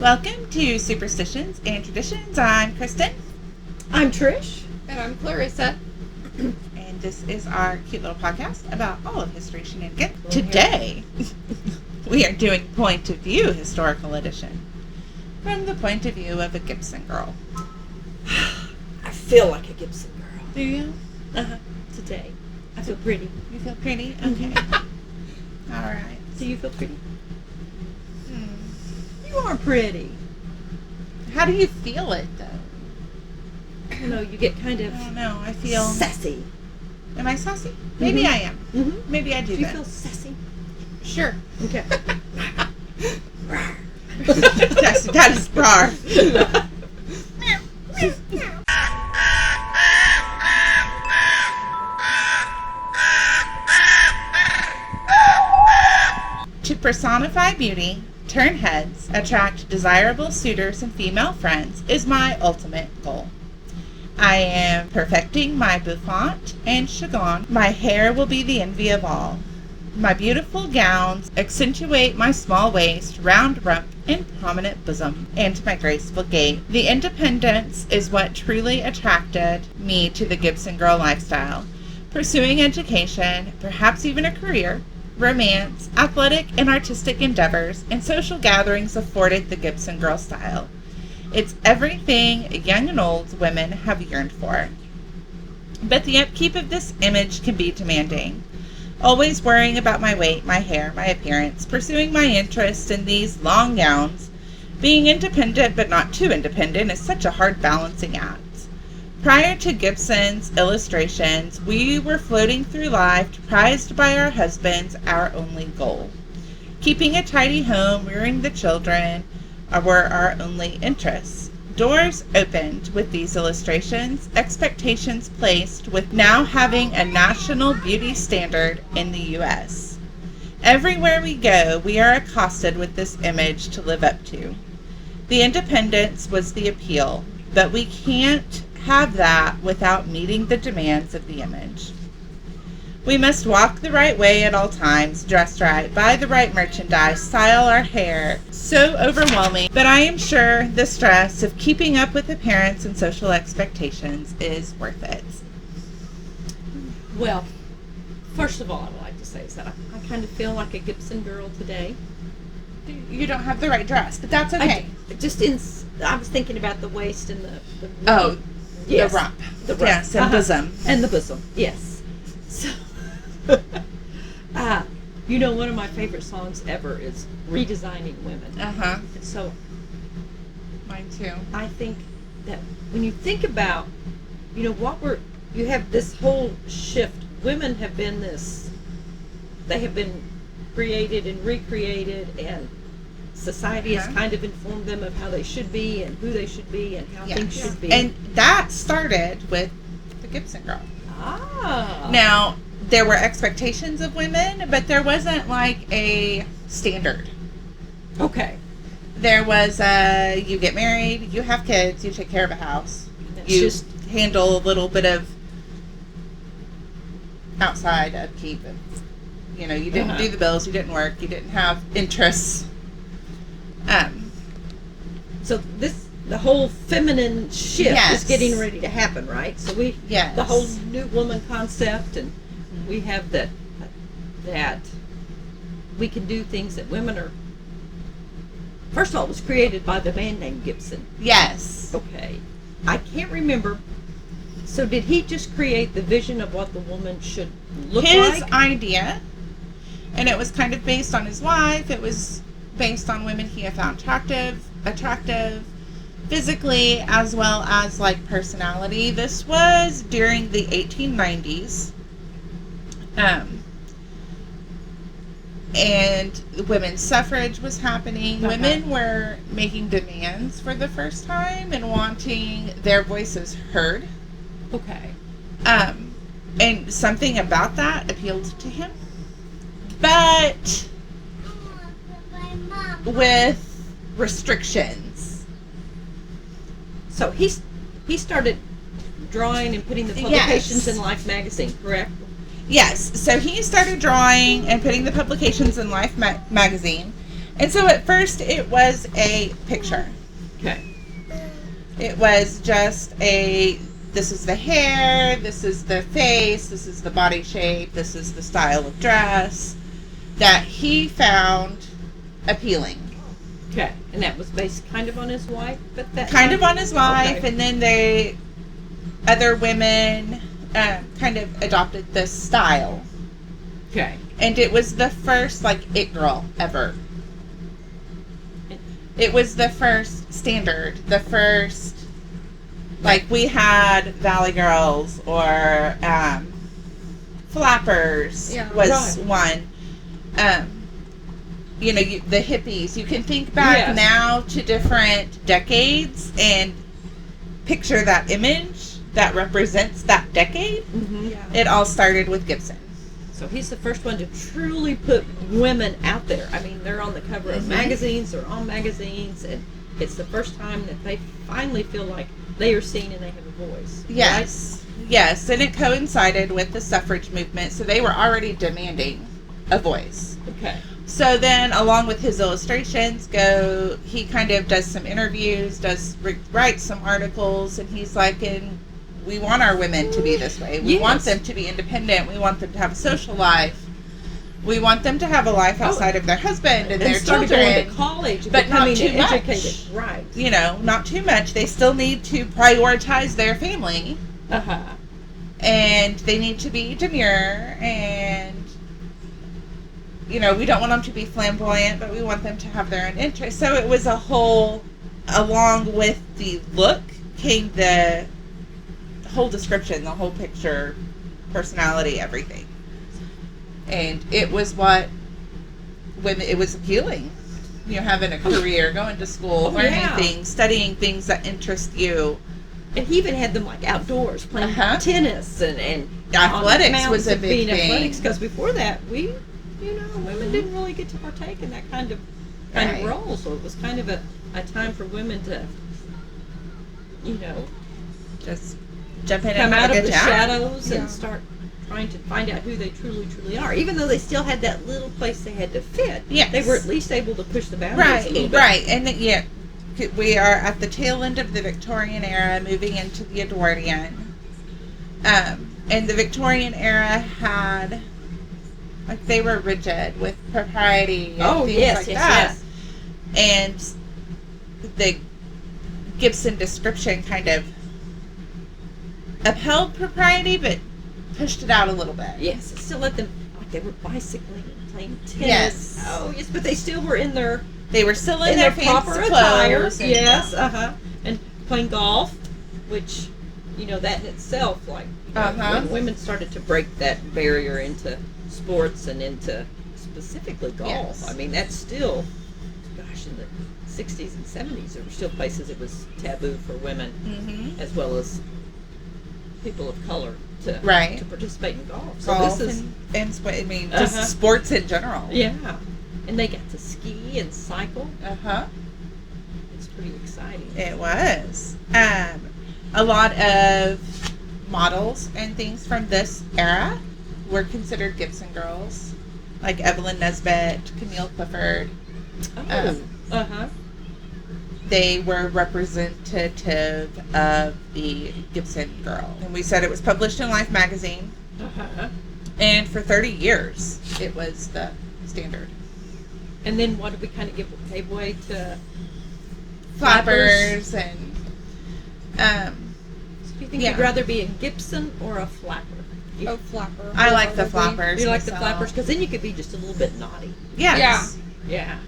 Welcome to Superstitions and Traditions. I'm Kristen. I'm Trish. And I'm Clarissa. And this is our cute little podcast about all of history shenanigans. Today, we are doing Point of View Historical Edition from the point of view of a Gibson girl. I feel like a Gibson girl. Do you? Today. I feel pretty. You feel pretty? Okay. All right. Do you feel pretty? You are pretty. How do you feel it, though? I don't know, you get kind of... I don't know. I feel... sassy. Am I sassy? Maybe I am. Mm-hmm. Maybe I do you that. feel sassy? Sure. Okay. that is rar. To personify beauty, turn heads, attract desirable suitors and female friends is my ultimate goal. I am perfecting my bouffant and chigon. My hair will be the envy of all. My beautiful gowns accentuate my small waist, round rump, and prominent bosom, and my graceful gait. The independence is what truly attracted me to the Gibson girl lifestyle. Pursuing education, perhaps even a career, romance, athletic and artistic endeavors, and social gatherings afforded the Gibson girl style. It's everything young and old women have yearned for. But the upkeep of this image can be demanding. Always worrying about my weight, my hair, my appearance, pursuing my interest in these long gowns. Being independent but not too independent is such a hard balancing act. Prior to Gibson's illustrations, we were floating through life, prized by our husbands, our only goal. Keeping a tidy home, rearing the children, were our only interests. Doors opened with these illustrations, expectations placed with now having a national beauty standard in the U.S. Everywhere we go, we are accosted with this image to live up to. The independence was the appeal, but we can't have that without meeting the demands of the image. We must walk the right way at all times, dress right, buy the right merchandise, style our hair. So overwhelming, but I am sure the stress of keeping up with appearance and social expectations is worth it. Well, first of all, I would like to say is that I kind of feel like a Gibson girl today. You don't have the right dress, but that's okay. I was thinking about the waist and the yes, the rump. The rump. Yes, and bosom. And the bosom, yes. So, one of my favorite songs ever is Redesigning Women. And so, mine too. I think that when you think about, you have this whole shift. Women have been they have been created and recreated, and society has kind of informed them of how they should be and who they should be and how things should be. And that started with the Gibson girl. Ah. Now, there were expectations of women, but there wasn't like a standard. Okay. There was you get married, you have kids, you take care of a house. You just handle a little bit of outside upkeep. You didn't do the bills, you didn't work, you didn't have interests. So the whole feminine shift is getting ready to happen, right? So the whole new woman concept, and we have that we can do things that women are. First of all, it was created by the man named Gibson. Yes. Okay. I can't remember. So did he just create the vision of what the woman should look like? His idea, and it was kind of based on his wife. It was based on women he had found attractive physically as well as like personality. This was during the 1890s. And women's suffrage was happening. Women were making demands for the first time and wanting their voices heard. Okay. And something about that appealed to him. But with restrictions. So he started drawing and putting the publications in Life magazine, correct? Yes. So he started drawing and putting the publications in Life magazine. And so at first it was a picture. Okay. It was just this is the hair, this is the face, this is the body shape, this is the style of dress that he found appealing. Okay. And that was based kind of on his wife at that Kind time? of on his wife, Okay. and then other women kind of adopted this style. Okay. And it was the first, like, it girl ever. It was the first standard, the first, like, we had Valley Girls or Flappers was one. You know, the hippies. You can think back now to different decades and picture that image that represents that decade. Mm-hmm. Yeah. It all started with Gibson. So he's the first one to truly put women out there. I mean, they're on the cover of magazines, they're on magazines, and it's the first time that they finally feel like they are seen and they have a voice. Yes. Right? Yes, and it coincided with the suffrage movement, so they were already demanding a voice. Okay. So then, along with his illustrations, he kind of does some interviews, writes some articles, and he's like, we want our women to be this way. We want them to be independent. We want them to have a social life. We want them to have a life outside of their husband and their children. Going to college, but not too educated. much. Right. You know, not too much. They still need to prioritize their family. Uh-huh. And they need to be demure, and you know, we don't want them to be flamboyant, but we want them to have their own interests. So it was a whole, along with the look came the whole description, the whole picture, personality, everything. And it was when it was appealing. You know, having a career, going to school, learning things, studying things that interest you. And he even had them like outdoors, playing tennis and athletics was a big thing. Athletics, because before that, women didn't really get to partake in that kind of role. So it was kind of a time for women to, just jump in come and out have of a the good time. shadows and start trying to find out who they truly are. Even though they still had that little place they had to fit, they were at least able to push the boundaries a little bit. Right, and we are at the tail end of the Victorian era, moving into the Edwardian. And the Victorian era had, like, they were rigid with propriety and things like that. Yes. And the Gibson description kind of upheld propriety, but pushed it out a little bit. Yes, it still let them, like, they were bicycling and playing tennis. Yes. Oh, yes, but they still were in their... They were still in their proper fancy attire. clothes. Yes, and playing golf, which, that in itself, like, when women started to break that barrier into sports and into specifically golf. Yes. I mean, that's still, gosh, in the 60s and 70s, there were still places it was taboo for women, as well as people of color to participate in golf. So golf this is and just sports in general. Yeah. And they got to ski and cycle. It's pretty exciting. It was. A lot of models and things from this era were considered Gibson girls, like Evelyn Nesbit, Camille Clifford. They were representative of the Gibson girl. And we said it was published in Life magazine. And for 30 years, it was the standard. And then what did we kind of give way to? Flappers and So do you think you'd rather be a Gibson or a flapper? Oh, flapper. I like the flappers. You like the flappers because then you could be just a little bit naughty. Yes. Yeah.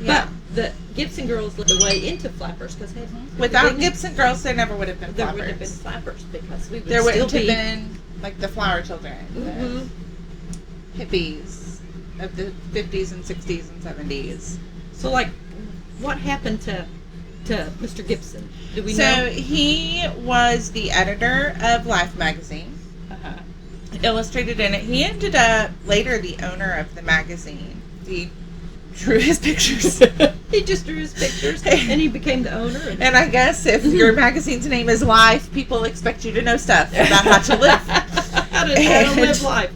But the Gibson girls led the way into flappers because without Gibson girls, there never would have been there flappers. wouldn't have been flappers because we would there still wouldn't have been like the flower children, the hippies of the 50s and 60s and 70s. So, like, what happened to Mr. Gibson? Do we know? So he was the editor of Life magazine. Illustrated in it. He ended up later the owner of the magazine. He drew his pictures. He just drew his pictures, and he became the owner. And I guess if your magazine's name is Life, people expect you to know stuff about how to live. how to live life.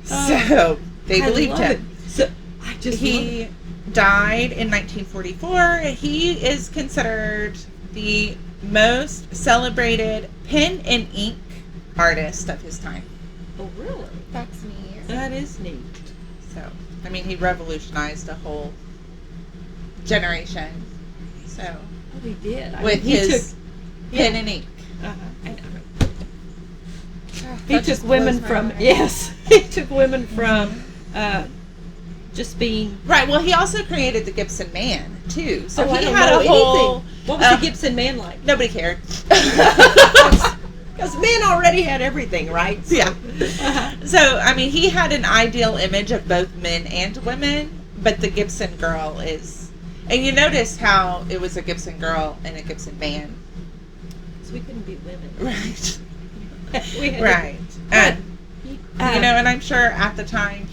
So they believed him. So I He died in 1944. He is considered the most celebrated pen and ink artist of his time. Oh, really? That's neat. That is neat. So, I mean, he revolutionized a whole generation. So, Oh, he did. with his pen and ink. I know. Oh, He that took just women blows my from mind. he took women from just being. Right. Well, he also created the Gibson Man too. So I he don't had know a whole. anything. What was the Gibson Man like? Nobody cared. Because men already had everything, right? So, Yeah. So, I mean, he had an ideal image of both men and women, but the Gibson girl is. And you notice how it was a Gibson girl and a Gibson man. So we couldn't be women. Right. We had Right. And, you and I'm sure at the time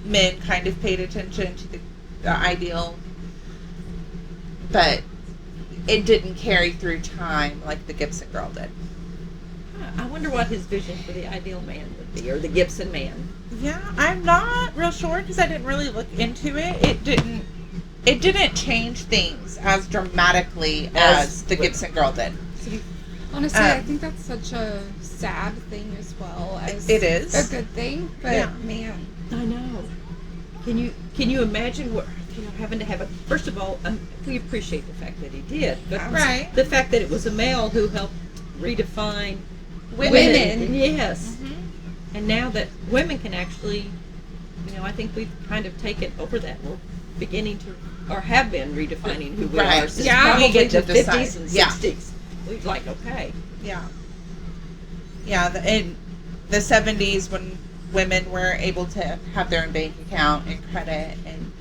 men kind of paid attention to the ideal, but it didn't carry through time like the Gibson girl did. I wonder what his vision for the ideal man would be, or the Gibson man. Yeah, I'm not real sure because I didn't really look into it. It didn't change things as dramatically as the Gibson girl did. Honestly, I think that's such a sad thing as well as It is a good thing. But Yeah. man, I know. Can you imagine what having to have a? First of all, we appreciate the fact that he did, but Right. the fact that it was a male who helped redefine Women. Yes. Mhm. And now that women can actually, I think we've kind of taken over that. We're beginning to, or have been redefining who we Right. are since Yeah, we probably get to the decide. 50s and Yeah. 60s. We've like, okay. Yeah. Yeah, in the 70s when women were able to have their own bank account and credit and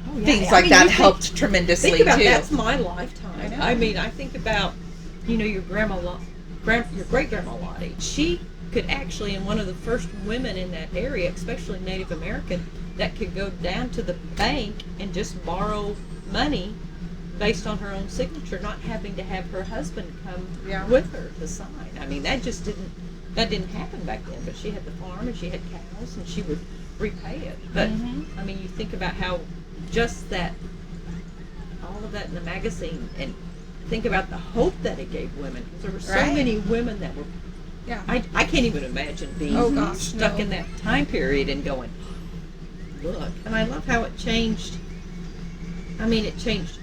Oh, yeah. things I like mean, that you helped tremendously Think about too. that's my lifetime. I know. I mean, I think about, your grandma, your great grandma Lottie. She could actually, and one of the first women in that area, especially Native American, that could go down to the bank and just borrow money based on her own signature, not having to have her husband come Yeah. with her to sign. I mean, that didn't happen back then. But she had the farm and she had cows and she would repay it. But Mhm. I mean, you think about how just that, all of that in the magazine, and think about the hope that it gave women, because there were so Right. many women that were. yeah. I can't even imagine being Oh, gosh, stuck no. in that time period and going, look. And I love how it changed. I mean, it changed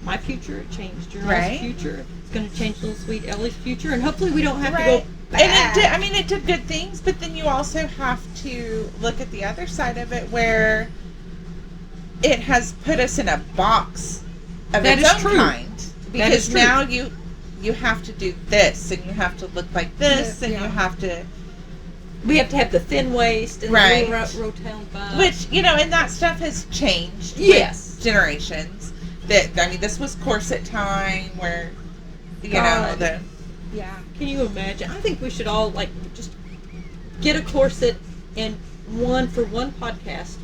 my future. It changed your Right. future. It's going to change little sweet Ellie's future, and hopefully we don't have to Right. go back. And it did good things, but then you also have to look at the other side of it where it has put us in a box of That its is own true. kind. That Because is true. now you have to do this and you have to look like this and Yeah. you have to, We have to have the thin waist and Right. the little round bun. which, and that stuff has changed Yes. with generations. This was corset time where, God. the Yeah. Can you imagine? I think we should all just get a corset and for one podcast.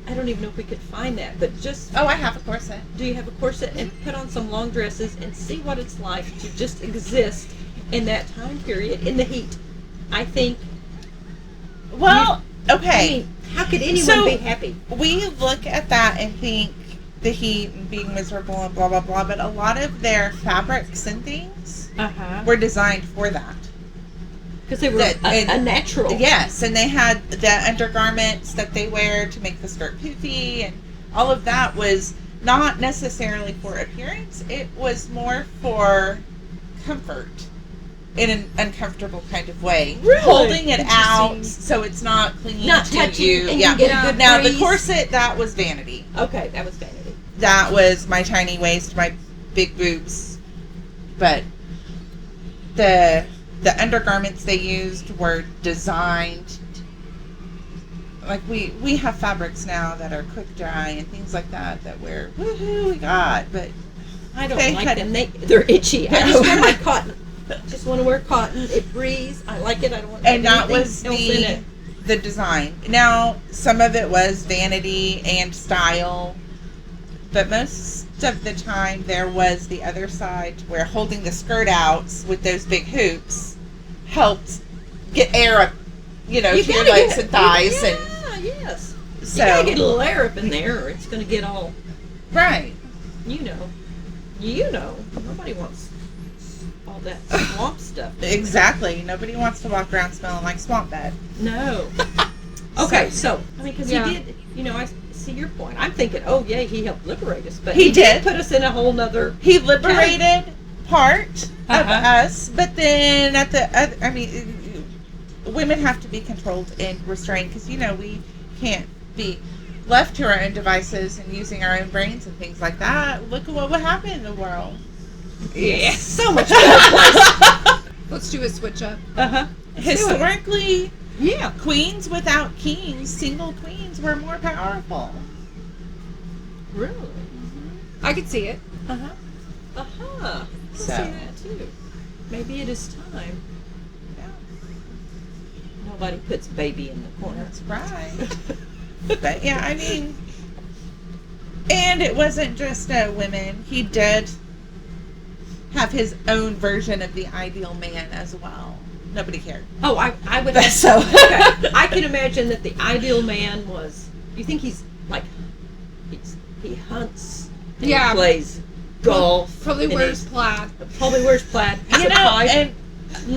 I don't even know if we could find that, but just oh, I have a corset. do you have a corset and put on some long dresses and see what it's like to just exist in that time period in the heat. I think. Well, I okay. mean, how could anyone So- be happy? We look at that and think the heat and being miserable and blah blah blah, but a lot of their fabrics and things were designed for that. Because they were a natural. Yes, and they had the undergarments that they wear to make the skirt poofy, and all of that was not necessarily for appearance. It was more for comfort in an uncomfortable kind of way. Really? Holding it out Interesting. so it's not clinging Not to touching you. and Yeah. you get a good Now the breeze. corset, that was vanity. Okay, that was vanity. That was my tiny waist, my big boobs. But the undergarments they used were designed like we have fabrics now that are quick dry and things like that we're woohoo we got, but I don't They like had- them. They're itchy. I just wear my cotton. Just want to wear cotton. It breathes. I like it. I don't want to have and that anything was else in it. the design. Now some of it was vanity and style, but most of the time there was the other side where holding the skirt out with those big hoops helped get air up, to your legs and thighs, and yes. So, you gotta get a little air up in there, or it's gonna get all, right. you know. Nobody wants all that swamp stuff. Exactly. Nobody wants to walk around smelling like swamp bed. No. Okay, so I mean, because Yeah. he did, I see your point. I'm thinking, oh yeah, he helped liberate us, but He did. put us in a whole nother. He liberated part of Uh-huh. us, but then at the other, I mean, women have to be controlled and restrained because we can't be left to our own devices and using our own brains and things like that. Look at what would happen in the world. Yeah, so much better place. Let's do a switch up. Uh-huh. Historically, Yeah. queens without kings, single queens, were more powerful. Really? I could see it. Uh-huh. Uh-huh. I So. see that too. Maybe it is time. Yeah, Nobody puts baby in the corner. that's right. But yeah, I mean, and it wasn't just women. He did have his own version of the ideal man as well. Nobody cared. Oh, I would But so- okay. I can imagine that the ideal man was, you think he's like, he hunts, and Yeah. he plays golf. Probably and wears he's- plaid. Probably wears plaid. has You a know, pipe. and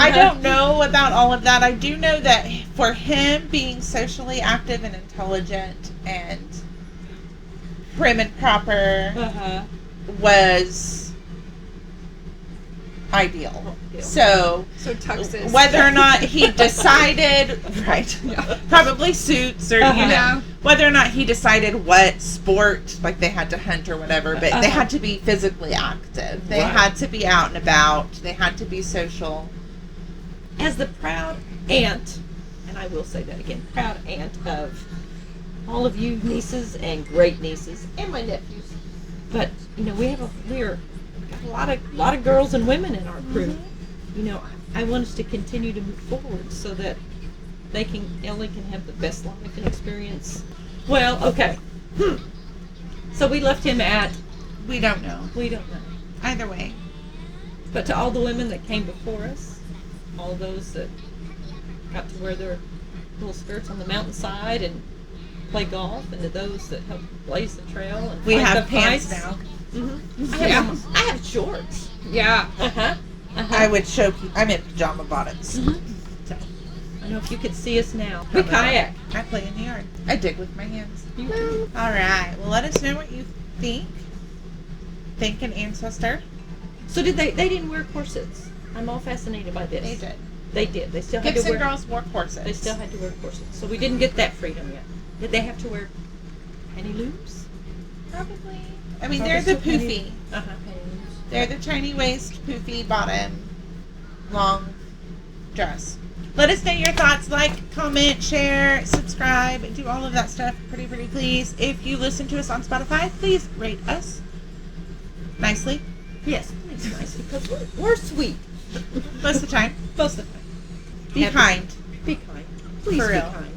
I don't know about all of that. I do know that for him being socially active and intelligent and prim and proper Uh-huh. was ideal. Yeah. So So tuxes. whether or not he decided, right, Yeah. probably suits or, Uh-huh. Yeah. whether or not he decided what sport, like they had to hunt or whatever, but they Uh-huh. had to be physically active. They Right. had to be out and about. They had to be social. As the proud aunt, and I will say that again, proud aunt of all of you nieces and great nieces and my nephews. But we're a lot of girls and women in our crew. I want us to continue to move forward so that Ellie can have the best life and experience. Well, okay. So we left him at, We don't know. we don't know. Either way. But to all the women that came before us, all those that got to wear their little skirts on the mountainside and play golf, and to those that helped blaze the trail and We fight have the pants fights. now. Yeah. I have shorts. Yeah. Uh-huh. I would show people. I'm in pajama bottoms. Mhm. So, I know if you could see us now. We kayak. I play in the yard. I dig with my hands. You do. All right. Well, let us know what you think. Think an ancestor. So they didn't wear corsets. I'm all fascinated by this. They did. They did. They still had to Gibson wear. girls wore corsets. They still had to wear corsets. So we didn't get that freedom yet. Did they have to wear penny loops? Probably. I mean, they're the poofy. Uh-huh. They're the tiny waist, poofy bottom, long dress. Let us know your thoughts. Like, comment, share, subscribe, do all of that stuff. Pretty please. If you listen to us on Spotify, please rate us nicely. Yes, please, nice, because we're sweet. Most of the time. Most of the time. Be kind. Be kind. Please For be real. kind.